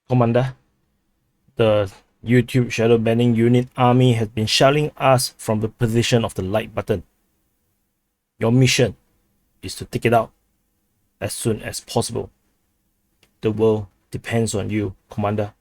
Commander, the YouTube shadow banning unit army has been shelling us from the position of the like button. Your mission is to take it out as soon as possible. The world depends on you, Commander.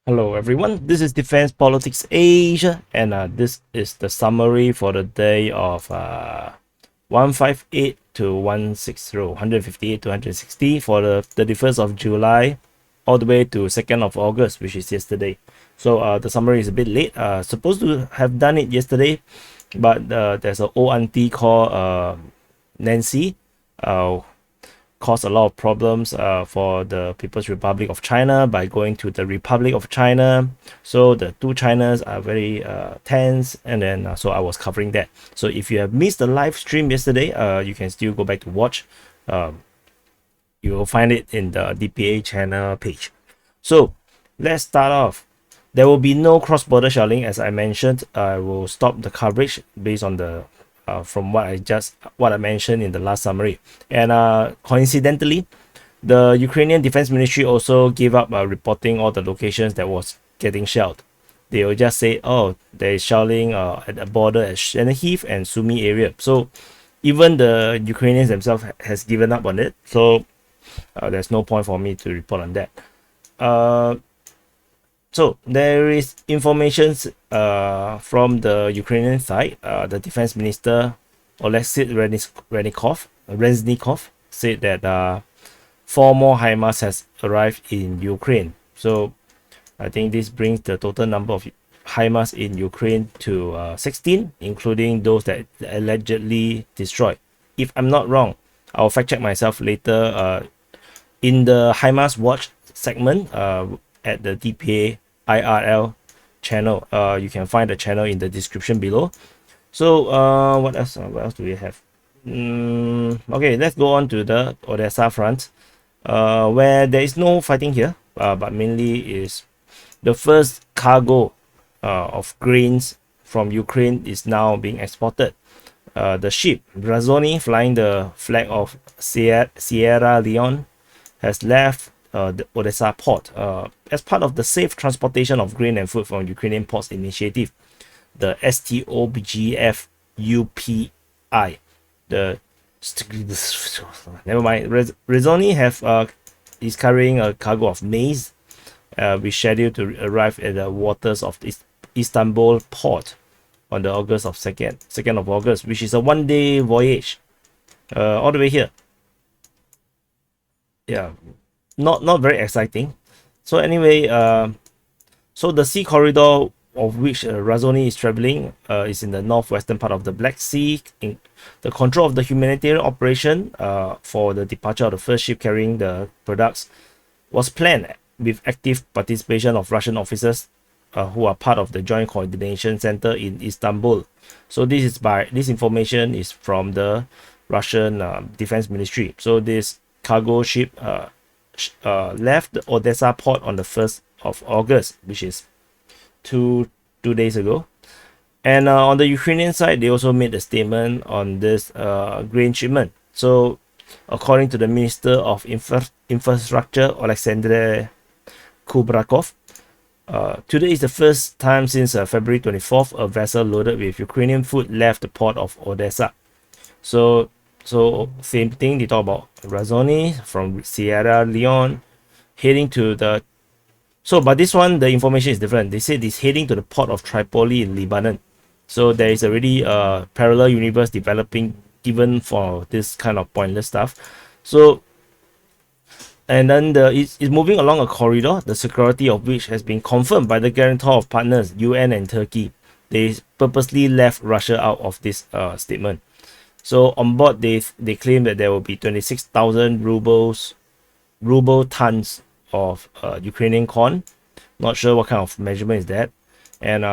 Hello everyone, this is Defense Politics Asia, and this is the summary for the day of 158 to 160, 158 to 160 for the 31st of July all the way to 2nd of August, which is yesterday. So the summary is a bit late. Supposed to have done it yesterday, but there's an old auntie called Nancy, caused a lot of problems for the People's Republic of China by going to the Republic of China. So the two Chinas are very tense, and then so I was covering that. So if you have missed the live stream yesterday, you can still go back to watch. You will find it in the DPA channel page. So let's start off. There will be no cross-border shelling, as I mentioned. I will stop the coverage based on the from what I mentioned in the last summary. And coincidentally, the Ukrainian Defense Ministry also gave up reporting all the locations that was getting shelled. They will just say, oh, there is shelling at the border at Semyhirya and Sumy area. So even the Ukrainians themselves has given up on it. So there's no point for me to report on that. So there is information from the Ukrainian side. The defense minister Oleksiy Reznikov said that 4 more HIMARS has arrived in Ukraine. So I think this brings the total number of HIMARS in Ukraine to 16, including those that allegedly destroyed. If I'm not wrong, I'll fact check myself later. In the HIMARS Watch segment at the DPA IRL channel, you can find the channel in the description below. So what else do we have? Okay, let's go on to the Odessa Front, where there is no fighting here, but mainly is the first cargo of grains from Ukraine is now being exported. The ship Razoni, flying the flag of Sierra Leone, has left the Odessa port as part of the safe transportation of grain and food from Ukrainian ports initiative, the STOBGF UPI. The never mind. Razoni is carrying a cargo of maize, which scheduled to arrive at the waters of the Istanbul port on the August of 2nd of August, which is a one-day voyage all the way here. Yeah, not very exciting. So anyway, so the sea corridor of which Razoni is traveling is in the northwestern part of the Black Sea. In the control of the humanitarian operation for the departure of the first ship carrying the products was planned with active participation of Russian officers who are part of the Joint Coordination Center in Istanbul. So this information is from the Russian Defense Ministry. So this cargo ship left the Odessa port on the 1st of August, which is two days ago. And on the Ukrainian side, they also made a statement on this grain shipment. So according to the Minister of Infrastructure, Alexander Kubrakov, today is the first time since February 24th a vessel loaded with Ukrainian food left the port of Odessa. So same thing, they talk about Razoni from Sierra Leone heading to the... So, but this one, the information is different. They said it's heading to the port of Tripoli in Lebanon. So there is already a parallel universe developing even for this kind of pointless stuff. So, and then it's moving along a corridor, the security of which has been confirmed by the guarantor of partners, UN and Turkey. They purposely left Russia out of this statement. So on board, they claim that there will be 26,000 ruble tons of Ukrainian corn. Not sure what kind of measurement is that. And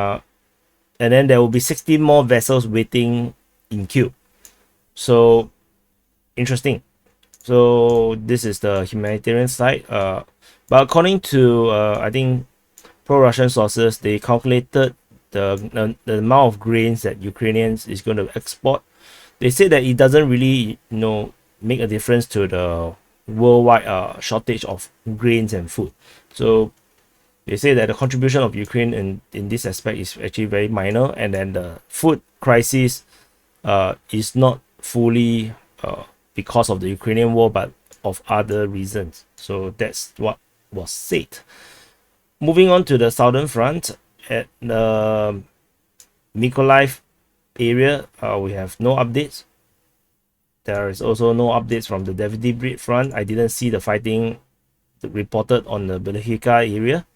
then there will be 16 more vessels waiting in queue. So interesting. So this is the humanitarian side. But according to I think pro-Russian sources, they calculated the amount of grains that Ukrainians is going to export. They say that it doesn't really make a difference to the worldwide shortage of grains and food. So they say that the contribution of Ukraine in this aspect is actually very minor, and then the food crisis is not fully because of the Ukrainian war, but of other reasons. So that's what was said. Moving on to the southern front, at the Mykolaiv area, we have no updates. There is also no updates from the Davydiv front. I didn't see the fighting reported on the Luhivske area.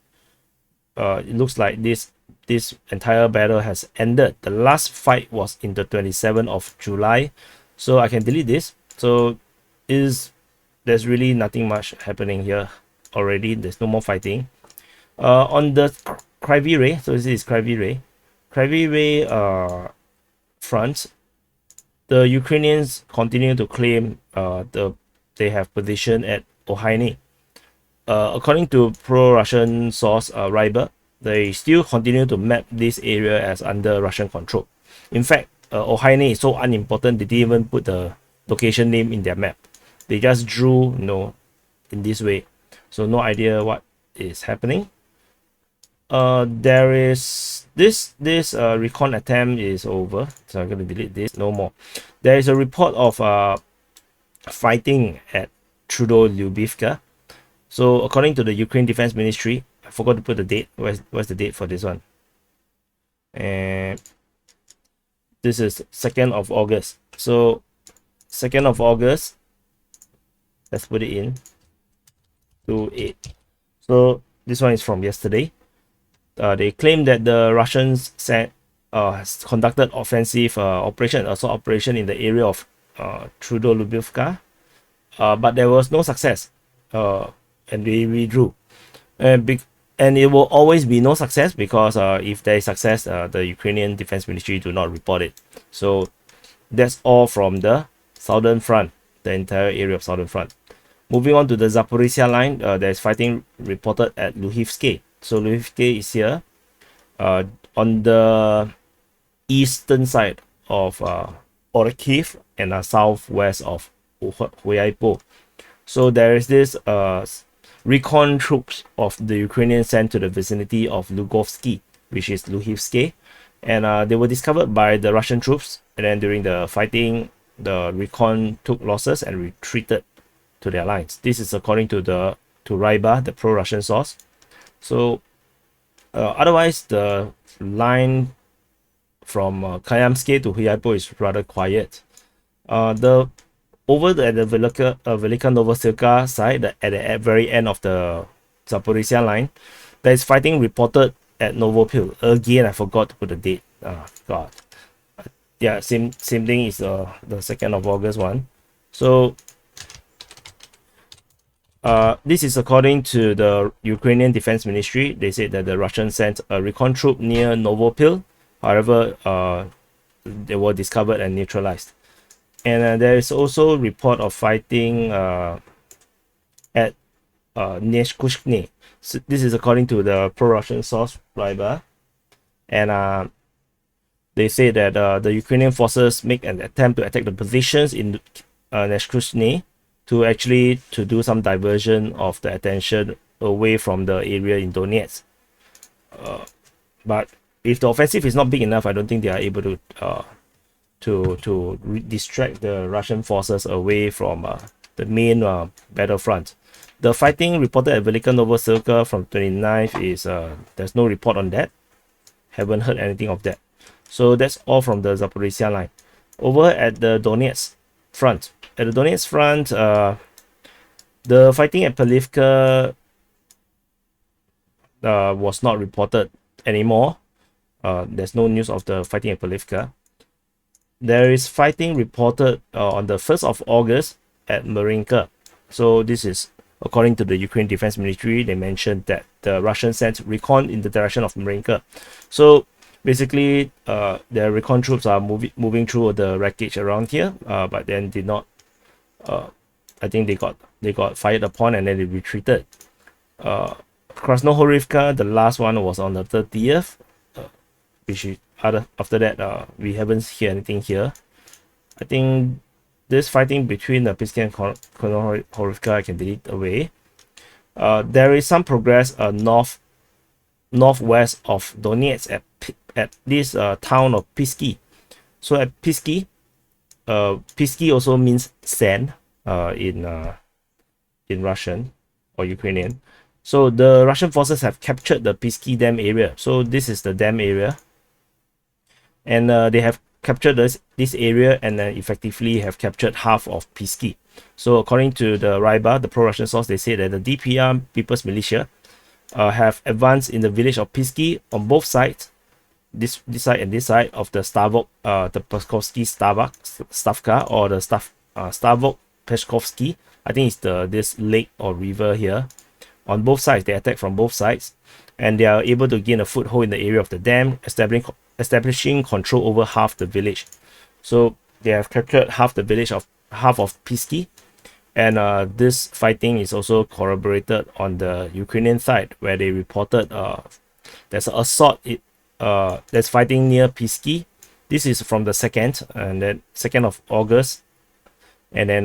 It looks like this entire battle has ended. The last fight was in the 27th of July. So I can delete this. So there's really nothing much happening here already. There's no more fighting. On the Kryvyi, so this is Kryvyi front, the Ukrainians continue to claim they have position at Ohaini. According to pro-Russian source Ryber, they still continue to map this area as under Russian control. In fact, Ohaini is so unimportant they didn't even put the location name in their map. They just drew, in this way. So no idea what is happening. There is this recon attempt is over, so I'm going to delete this. No more. There is a report of fighting at Trudoliubivka. So according to the Ukraine Defense Ministry, I forgot to put the date. Where's the date for this one? And this is 2nd of August. So 2nd of August, let's put it in 2/8. So this one is from yesterday. They claim that the Russians has conducted offensive assault operation in the area of Trudoliubivka, but there was no success, and they withdrew. And it will always be no success because if there is success, the Ukrainian Defense Ministry do not report it. So that's all from the southern front, the entire area of southern front. Moving on to the Zaporizhzhia line, there is fighting reported at Luhivske. So Luhivske is here on the eastern side of Kharkiv and southwest of Huyaipo. So there is this recon troops of the Ukrainians sent to the vicinity of Lugovsky, which is Luhivske, and they were discovered by the Russian troops, and then during the fighting the recon took losses and retreated to their lines. This is according to Ryba, the pro-Russian source. So otherwise the line from Kayamske to Huyaipo is rather quiet. Over at the Velika Novosilka side, at the very end of the Zaporizhzhia line, there is fighting reported at Novopil. Again, I forgot to put the date. God. Yeah, same thing is the 2nd of August one. So this is according to the Ukrainian Defense Ministry. They said that the Russians sent a recon troop near Novopil. However, they were discovered and neutralized. And there is also report of fighting at Neskuchne. So this is according to the pro-Russian source, Ryba. And they say that the Ukrainian forces make an attempt to attack the positions in Neskuchne to do some diversion of the attention away from the area in Donetsk. But if the offensive is not big enough, I don't think they are able to distract the Russian forces away from the main battlefront. The fighting reported at Velika Novosilka from 29th is there's no report on that. Haven't heard anything of that. So that's all from the Zaporizhzhia line. Over at the Donetsk Front. At the Donetsk Front, the fighting at Pavlivka was not reported anymore. There's no news of the fighting at Pavlivka. There is fighting reported on the 1st of August at Marinka. So this is according to the Ukraine Defense Ministry. They mentioned that the Russians sent recon in the direction of Marinka. So Basically, their recon troops are moving through the wreckage around here, but then did not. I think they got fired upon and then they retreated. Krasnohorivka, the last one was on the 30th, which is after that we haven't heard anything here. I think this fighting between the Pisky and Krasnohorivka I can delete away. There is some progress northwest of Donetsk at this town of Pisky. So at Pisky, Pisky also means sand in Russian or Ukrainian. So the Russian forces have captured the Pisky Dam area. So this is the dam area, and they have captured this area and effectively have captured half of Pisky. So according to the Ryba, the pro-Russian source, they say that the DPA People's Militia have advanced in the village of Pisky on both sides, this side and this side of the the Pokrovske Stavka, or the Stavok Peshkovsky. I think it's this lake or river here. On both sides, they attack from both sides, and they are able to gain a foothold in the area of the dam, establishing control over half the village. So they have captured half of Pisky, and this fighting is also corroborated on the Ukrainian side, where they reported there's an assault. There's fighting near Pisky. This is from the 2nd of August, and then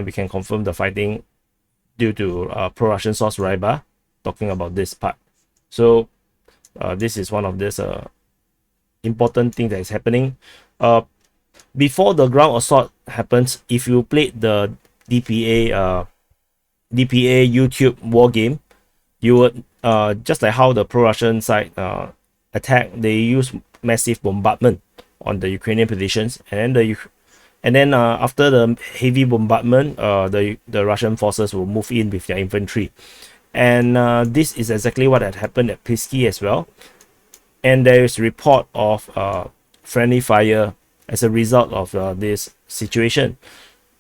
we can confirm the fighting due to pro-Russian source Ryba talking about this part. So this is one of this important thing that is happening. Before the ground assault happens, if you played the DPA YouTube war game, you would just like how the pro-Russian side attack, they use massive bombardment on the Ukrainian positions, and then after the heavy bombardment, the Russian forces will move in with their infantry, and this is exactly what had happened at Pisky as well. And there is report of friendly fire as a result of this situation.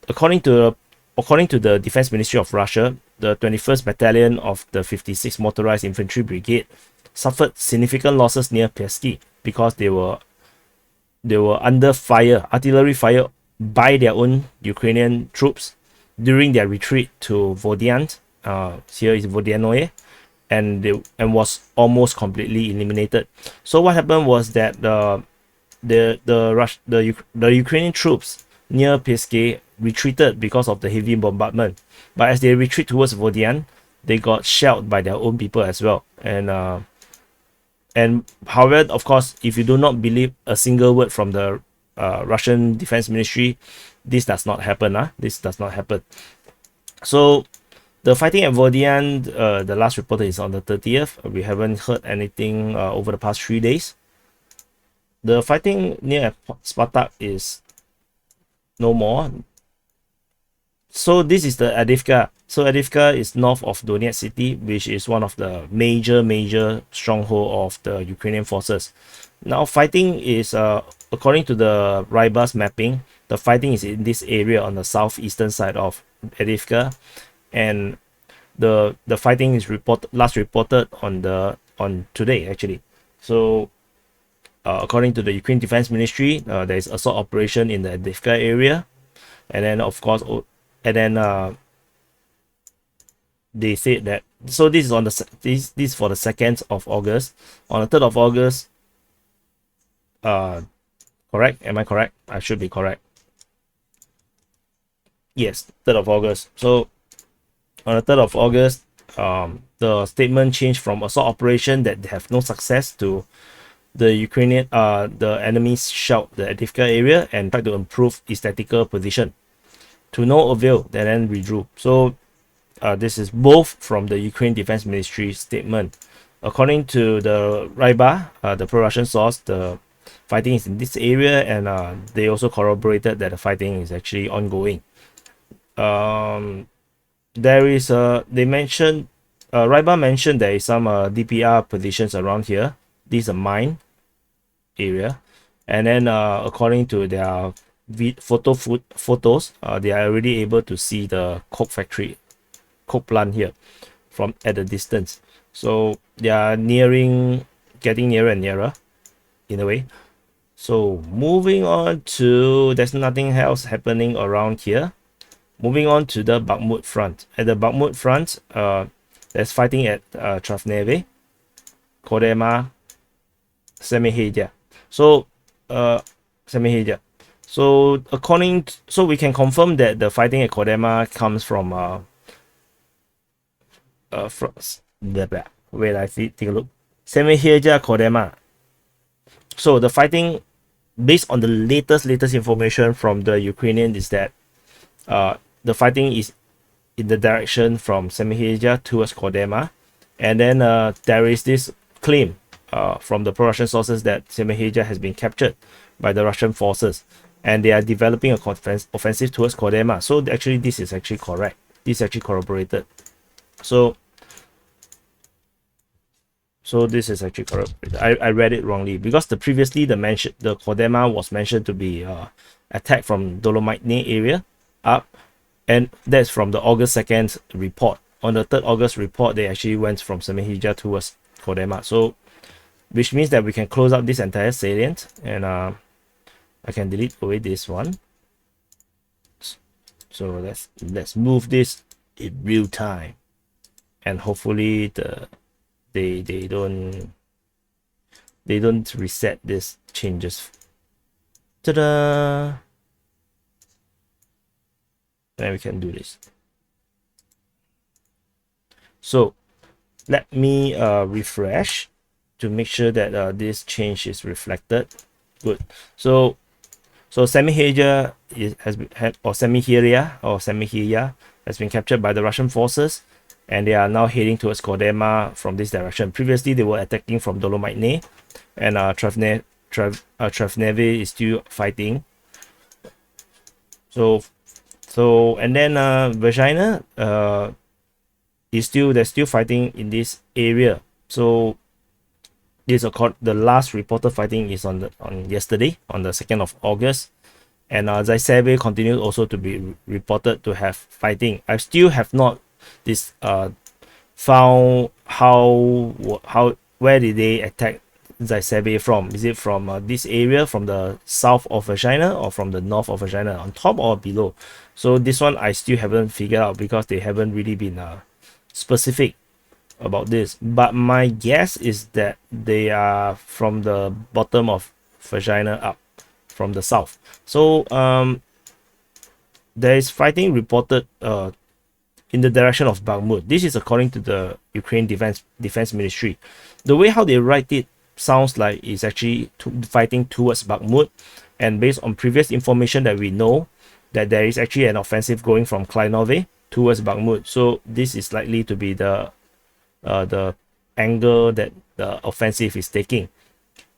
According to the Defense Ministry of Russia, the 21st Battalion of the 56th Motorized Infantry Brigade suffered significant losses near Pisky because they were under fire, artillery fire, by their own Ukrainian troops during their retreat to Vodyane. Here is Vodyanoe, and was almost completely eliminated. So what happened was that the Ukrainian troops near Pisky retreated because of the heavy bombardment. But as they retreat towards Vodyane, they got shelled by their own people as well. And however, of course, if you do not believe a single word from the Russian Defense Ministry, this does not happen. This does not happen. So the fighting at Vodyane, the last report is on the 30th. We haven't heard anything over the past 3 days. The fighting near Spartak is no more. So this is the Avdiivka. So Avdiivka is north of Donetsk city, which is one of the major stronghold of the Ukrainian forces. Now fighting is, according to the Ryba's mapping, the fighting is in this area on the southeastern side of Avdiivka, and the fighting is last reported on today actually. So according to the Ukraine Defense Ministry, there is assault operation in the Avdiivka area, and then of course, they said that. So this is on this for the 2nd of August. On the 3rd of August, correct? Am I correct? I should be correct. Yes, 3rd of August. So on the 3rd of August, the statement changed from assault operation that have no success to the Ukrainian the enemies shelled the Avdiivka area and tried to improve its tactical position to no avail, and then withdrew. So this is both from the Ukraine Defense Ministry statement. According to the Ryba, the pro-Russian source, the fighting is in this area, and they also corroborated that the fighting is actually ongoing. There is they mentioned, Ryba mentioned there is some DPR positions around here. This is a mine area, and then according to their photos, they are already able to see the coke plant here from at a distance. So they are nearing getting nearer and nearer in a way. So moving on to, there's nothing else happening around here. Moving on to the Bakhmut Front. At the Bakhmut Front, there's fighting at Travneve, Kodema, Semyhirya. So Semyhirya. So so we can confirm that the fighting at Kodema comes from wait, I see, take a look. Semyhirya, Kodema. So the fighting, based on the latest information from the Ukrainian, is that the fighting is in the direction from Semyhirya towards Kodema, and then there is this claim from the pro-Russian sources that Semyhirya has been captured by the Russian forces, and they are developing a offensive towards Kodema. So actually, this is actually correct. This is actually corroborated. So this is actually correct. I read it wrongly because the Kodema was mentioned to be attacked from Dolomite area up, and that's from the August 2nd report. On the 3rd August report, they actually went from Semyhirya towards Kodema. So which means that we can close up this entire salient, and I can delete away this one. So let's move this in real time, and hopefully they don't reset these changes. Ta-da! Then we can do this. So let me refresh to make sure that this change is reflected. Good. So Semyhirya Semyhirya has been captured by the Russian forces, and they are now heading towards Kodema from this direction. Previously, they were attacking from Dolomite, and Travneve is still fighting. So and then Vershyna they're still fighting in this area. So the last reported fighting is on yesterday, on the 2nd of August, and Zaitseve continues also to be reported to have fighting. I still have not found where did they attack Zaitseve from. Is it from this area, from the south of Vershyna, or from the north of Vershyna, on top or below? So this one I still haven't figured out because they haven't really been specific about this, but my guess is that they are from the bottom of Vershyna up from the south. So there is fighting reported in the direction of Bakhmut. This is according to the Ukraine Defense Ministry. The way how they write it sounds like it's actually fighting towards Bakhmut, and based on previous information that we know, that there is actually an offensive going from Klynove towards Bakhmut. So this is likely to be the angle that the offensive is taking.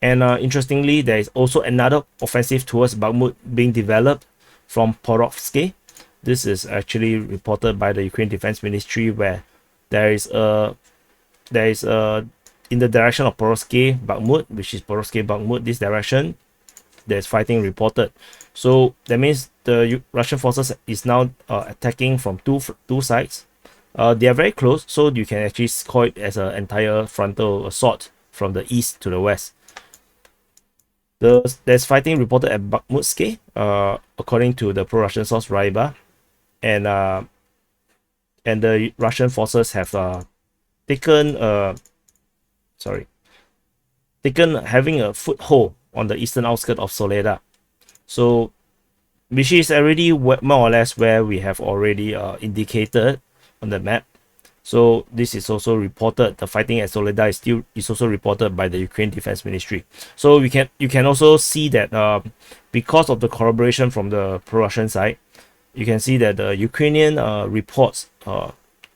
And interestingly, there is also another offensive towards Bakhmut being developed from Pokrovske. This is actually reported by the Ukraine Defense Ministry, where there is a in the direction of Pokrovske Bakhmut, which is Pokrovske Bakhmut, this direction, there's fighting reported. So that means the Russian forces is now attacking from two sides. They are very close, so you can actually call it as an entire frontal assault from the east to the west. There's fighting reported at Bakhmutske, according to the pro-Russian source Ryba, and the Russian forces have taken having a foothold on the eastern outskirts of Soledar. So, which is already more or less where we have already indicated on the map. So this is also reported. The fighting at Soledar is also reported by the Ukraine Defense Ministry. So you can also see that because of the corroboration from the pro-Russian side, you can see that the Ukrainian reports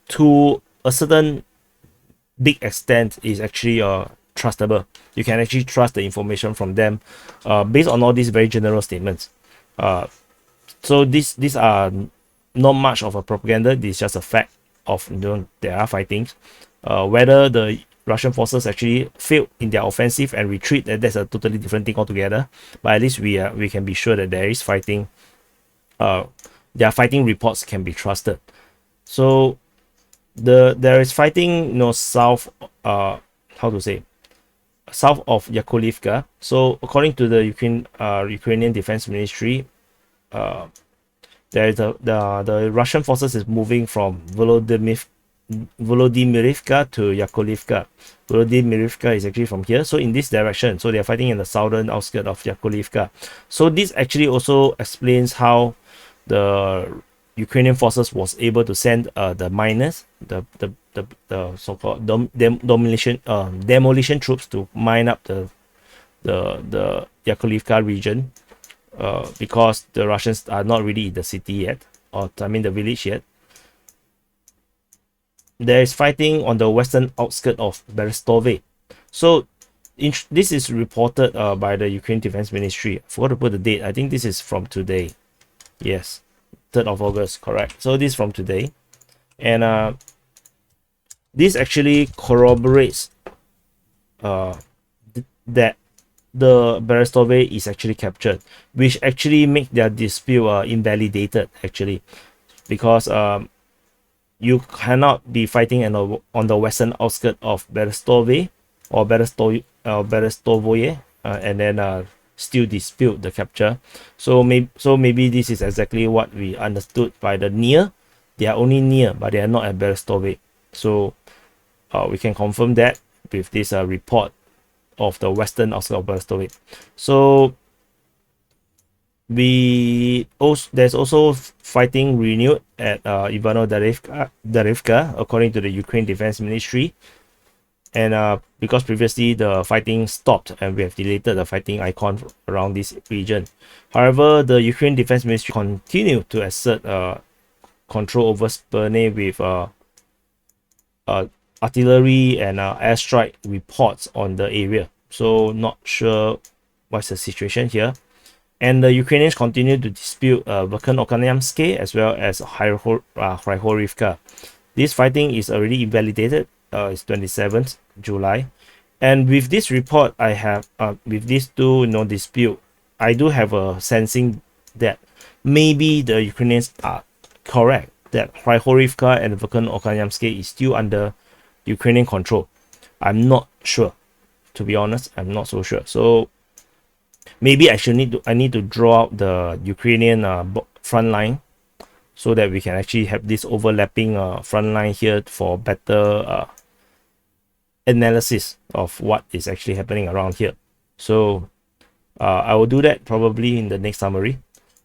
to a certain big extent is actually trustable. You can actually trust the information from them based on all these very general statements. So these are not much of a propaganda. This is just a fact of, there are fightings. Whether the Russian forces actually failed in their offensive and retreat, that's a totally different thing altogether. But at least we can be sure that there is fighting. Their fighting reports can be trusted. So there is fighting, south. How to say? south of Yakovlivka. So according to the Ukrainian Defense Ministry, there is the Russian forces is moving from Volodymyrivka to Yakovlivka. Volodymyrivka is actually from here, so in this direction. So they are fighting in the southern outskirts of Yakovlivka. So this actually also explains how the Ukrainian forces was able to send the miners, the so-called demolition troops to mine up the Yakovlivka region, because the Russians are not really in the city yet, or I mean the village yet. There is fighting on the western outskirts of Berestove. So this is reported by the Ukraine Defense Ministry. I forgot to put the date. I think this is from today. Yes, 3rd of August, correct. So this is from today. And this actually corroborates that the Berestove is actually captured, which actually make their dispute invalidated actually, because you cannot be fighting on the western outskirts of Berestove or Berestovoye, and then still dispute the capture. So maybe this is exactly what we understood by the near. They are only near, but they are not at Berestove. So we can confirm that with this report of the western outskirts of Berestove. So there's also fighting renewed at Ivano-Darivka, according to the Ukraine Defense Ministry. And because previously the fighting stopped and we have deleted the fighting icon around this region. However, the Ukraine Defense Ministry continued to assert control over Sperne with artillery and airstrike reports on the area. So not sure what's the situation here. And the Ukrainians continue to dispute Bakhmutske as well as Hyhorivka. This fighting is already invalidated. It's 27th July. And with this report, I have with these two dispute, I do have a sensing that maybe the Ukrainians are correct that Hyhorivka and Bakhmutske is still under Ukrainian control. I'm not sure, to be honest. I'm not so sure. So maybe I need to draw out the Ukrainian front line so that we can actually have this overlapping front line here for better analysis of what is actually happening around here. So I will do that probably in the next summary.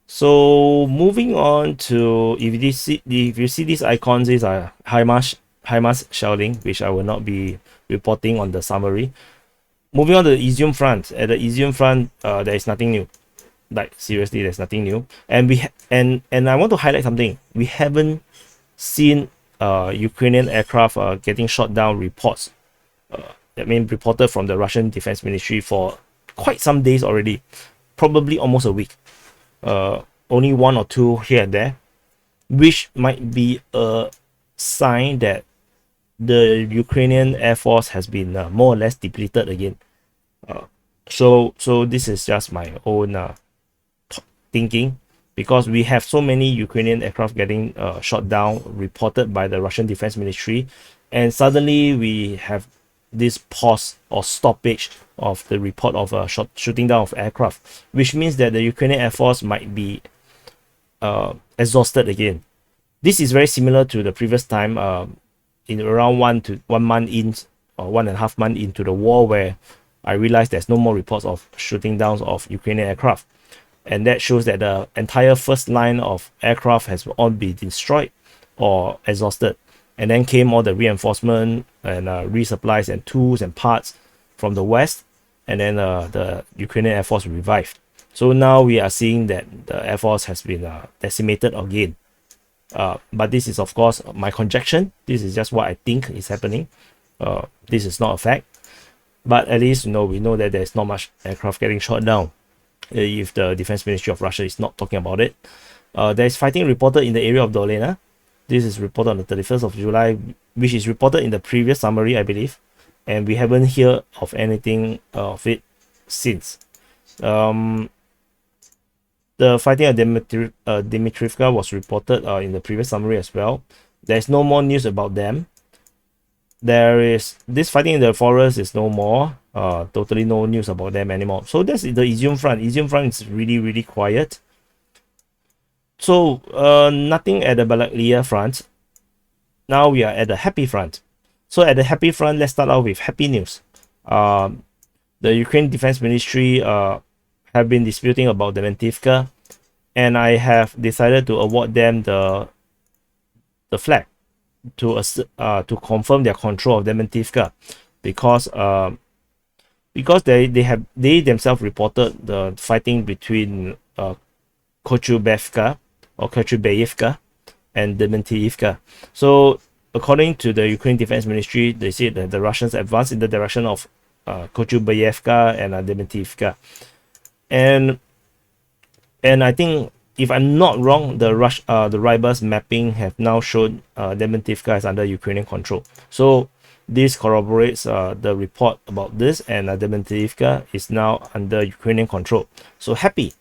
So moving on to, if you see these icons, these are HIMARS shelling, which I will not be reporting on the summary. Moving on to the Izyum Front. At the Izyum Front, there is nothing new. Like seriously, there's nothing new. And I want to highlight something. We haven't seen Ukrainian aircraft getting shot down reports. Reported from the Russian Defense Ministry for quite some days already, probably almost a week. Only one or two here and there, which might be a sign that the Ukrainian Air Force has been more or less depleted again. So this is just my own thinking, because we have so many Ukrainian aircraft getting shot down reported by the Russian Defense Ministry, and suddenly we have this pause or stoppage of the report of shooting down of aircraft, which means that the Ukrainian Air Force might be exhausted again. This is very similar to the previous time, in around 1 month in, or 1.5 months into the war, where I realized there's no more reports of shooting downs of Ukrainian aircraft. And that shows that the entire first line of aircraft has all been destroyed or exhausted. And then came all the reinforcement and resupplies and tools and parts from the west. And then the Ukrainian Air Force revived. So now we are seeing that the Air Force has been decimated again. But this is of course my conjecture. This is just what I think is happening. This is not a fact. But at least we know that there's not much aircraft getting shot down. If the Defense Ministry of Russia is not talking about it. There is fighting reported in the area of Dolena. This is reported on the 31st of July, which is reported in the previous summary, I believe. And we haven't heard of anything of it since. The fighting at Dmitrivka was reported in the previous summary as well. There's no more news about them. there is this fighting in the forest is no more. Totally no news about them anymore. So that's the Izyum Front. Izyum Front is really quiet. So nothing at the Balaklia front. Now we are at the happy front. So at the happy front, let's start out with happy news. The Ukraine Defense Ministry have been disputing about Avdiivka, and I have decided to award them the flag to confirm their control of Avdiivka, because they themselves reported the fighting between Kochubevka or Kochubeyevka and Avdiivka. So according to the Ukraine Defense Ministry, they say that the Russians advanced in the direction of Kochubeyevka and Avdiivka. And I think, if I'm not wrong, the Ribas mapping have now shown Avdiivka is under Ukrainian control. So this corroborates the report about this, and Avdiivka is now under Ukrainian control. So happy.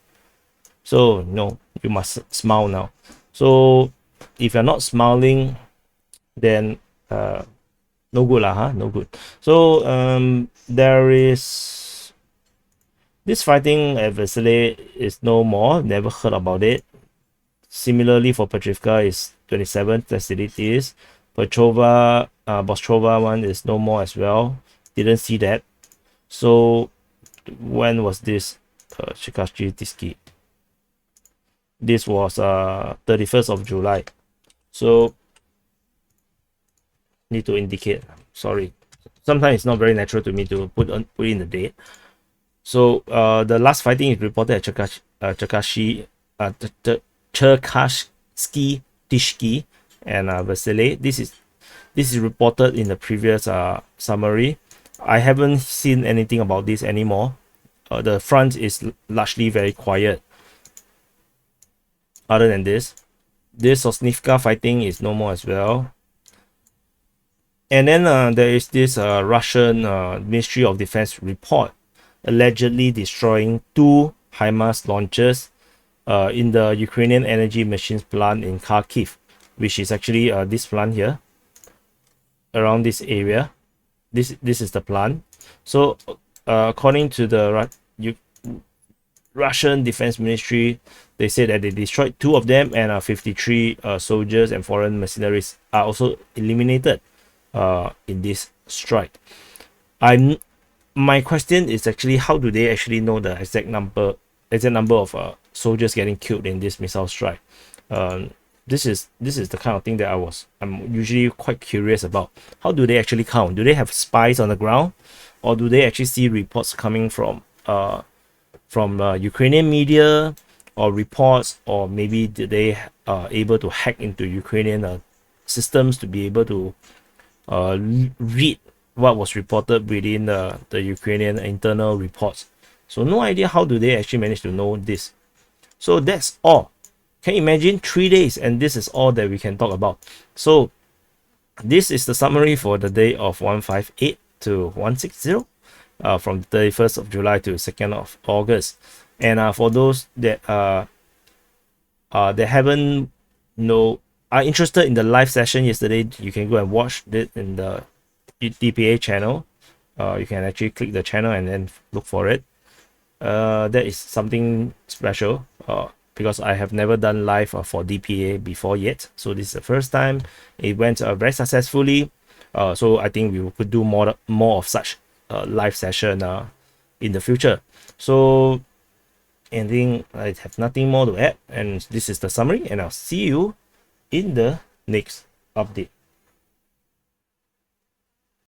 So no, you must smile now. So if you're not smiling, then no good lah, huh? No good. So there is this fighting at Vershyna is no more. Never heard about it. Similarly for Petrivka is 27th. That's it is. Petrova, Bostrova one is no more as well. Didn't see that. So when was this? Chikashchi. This was 31st of July. So need to indicate. Sorry, sometimes it's not very natural to me to put in the date. So the last fighting is reported at Cherkasky, Tishki, and Vershyna. This is reported in the previous summary. I haven't seen anything about this anymore. The front is largely very quiet. Other than this Sosnivka fighting is no more as well. And then there is this Russian Ministry of Defense report allegedly destroying 2 HIMARS launchers in the Ukrainian energy machines plant in Kharkiv, which is actually this plant here, around this area. This is the plant. So according to the Russian Defense Ministry, they said that they destroyed 2 of them, and 53 soldiers and foreign mercenaries are also eliminated in this strike. My question is actually, how do they actually know the exact number of soldiers getting killed in this missile strike? This is the kind of thing that I'm usually quite curious about. How do they actually count? Do they have spies on the ground, or do they actually see reports coming from Ukrainian media, or reports, or maybe did they able to hack into Ukrainian systems to be able to read what was reported within the Ukrainian internal reports? So no idea how do they actually manage to know this. So that's all. Can you imagine 3 days and this is all that we can talk about? So this is the summary for the day of 158 to 160, from the 31st of July to 2nd of August. And for those that haven't are interested in the live session yesterday, you can go and watch it in the DPA channel. You can actually click the channel and then look for it. That is something special, because I have never done live for DPA before yet. So this is the first time. It went very successfully. So I think we could do more of such live session in the future. So I think I have nothing more to add, and this is the summary, and I'll see you in the next update.